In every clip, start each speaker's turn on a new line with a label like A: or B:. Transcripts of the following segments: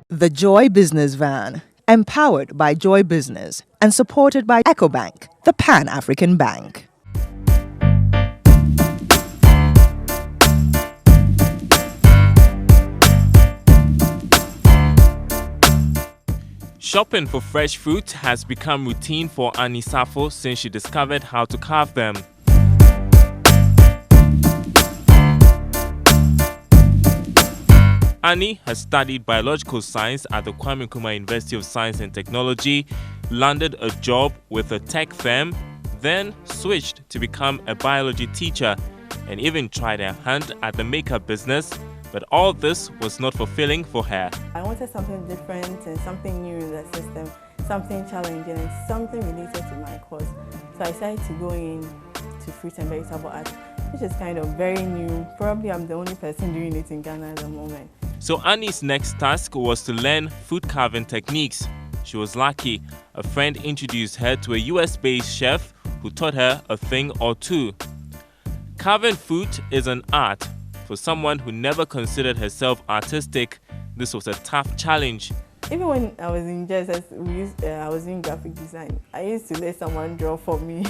A: The Joy Business Van, empowered by Joy Business and supported by EcoBank, the Pan-African Bank.
B: Shopping for fresh fruit has become routine for Annie Safo since she discovered how to carve them. Annie has studied biological science at the Kwame Nkrumah University of Science and Technology, landed a job with a tech firm, then switched to become a biology teacher, and even tried her hand at the makeup business. But all this was not fulfilling for her.
C: I wanted something different and something new in the system, something challenging and something related to my course. So I decided to go into fruit and vegetable art, which is kind of very new. Probably I'm the only person doing it in Ghana at the moment.
B: So Annie's next task was to learn food carving techniques. She was lucky. A friend introduced her to a US-based chef who taught her a thing or two. Carving food is an art. For someone who never considered herself artistic, this was a tough challenge.
C: Even when I was in JSS, I was doing graphic design. I used to let someone draw for me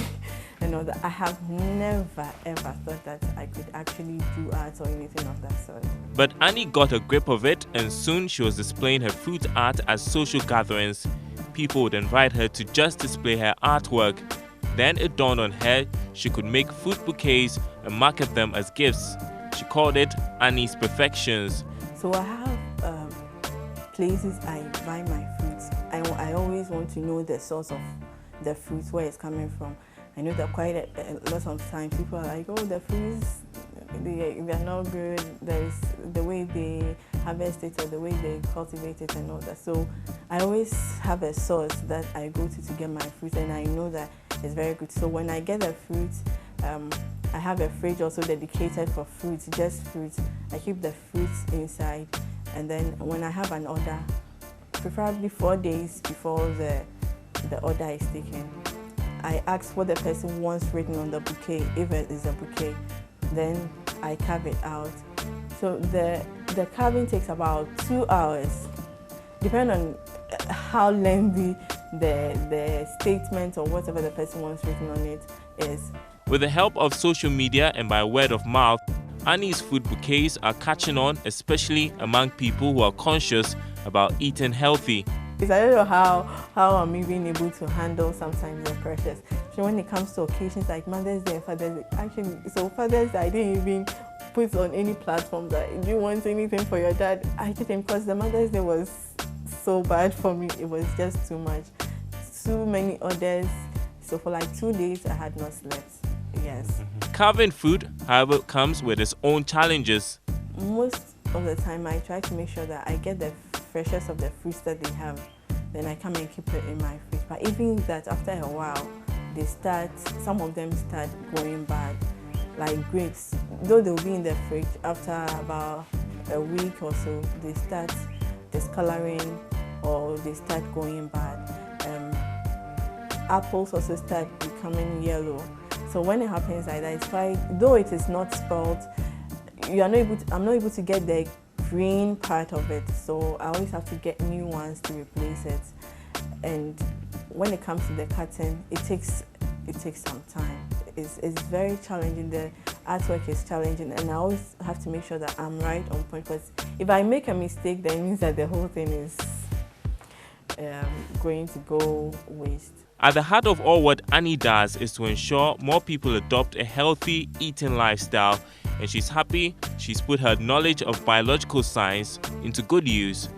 C: and all that. I have never ever thought that I could actually do art or anything of that sort.
B: But Annie got a grip of it, and soon she was displaying her food art at social gatherings. People would invite her to just display her artwork. Then it dawned on her she could make food bouquets and market them as gifts. She called it Annie's Perfections.
C: So I have places I buy my fruits. I always want to know the source of the fruits, where it's coming from. I know that quite a lot of times people are like, oh, the fruits, they're not good. There's the way they harvest it or the way they cultivate it and all that. So I always have a source that I go to get my fruits, and I know that it's very good. So when I get the fruits, I have a fridge also dedicated for fruits, just fruits. I keep the fruits inside, and then when I have an order, preferably 4 days before the order is taken, I ask what the person wants written on the bouquet, if it is a bouquet. Then I carve it out. So the carving takes about 2 hours, depending on how lengthy the statement or whatever the person wants written on it is.
B: With the help of social media and by word of mouth, Annie's food bouquets are catching on, especially among people who are conscious about eating healthy.
C: I don't know how I'm even able to handle sometimes the pressures. So when it comes to occasions like Mother's Day and Father's Day, actually, so Father's Day I didn't even put on any platform that, do you want anything for your dad? I didn't, because the Mother's Day was so bad for me. It was just too much. Too many orders. So for like 2 days I had not slept. Yes.
B: Carving food, however, comes with its own challenges.
C: Most of the time I try to make sure that I get the freshest of the fruits that they have. Then I come and keep it in my fridge. But even that, after a while, some of them start going bad. Like grapes, though they'll be in the fridge, after about a week or so, they start discoloring or they start going bad. Apples also start becoming yellow. So when it happens like that, it's quite, though it is not spoiled, I'm not able to get the green part of it. So I always have to get new ones to replace it. And when it comes to the cutting, it takes some time. It's very challenging. The artwork is challenging, and I always have to make sure that I'm right on point, because if I make a mistake, that means that the whole thing is going to go waste.
B: At the heart of all what Annie does is to ensure more people adopt a healthy eating lifestyle, and she's happy she's put her knowledge of biological science into good use.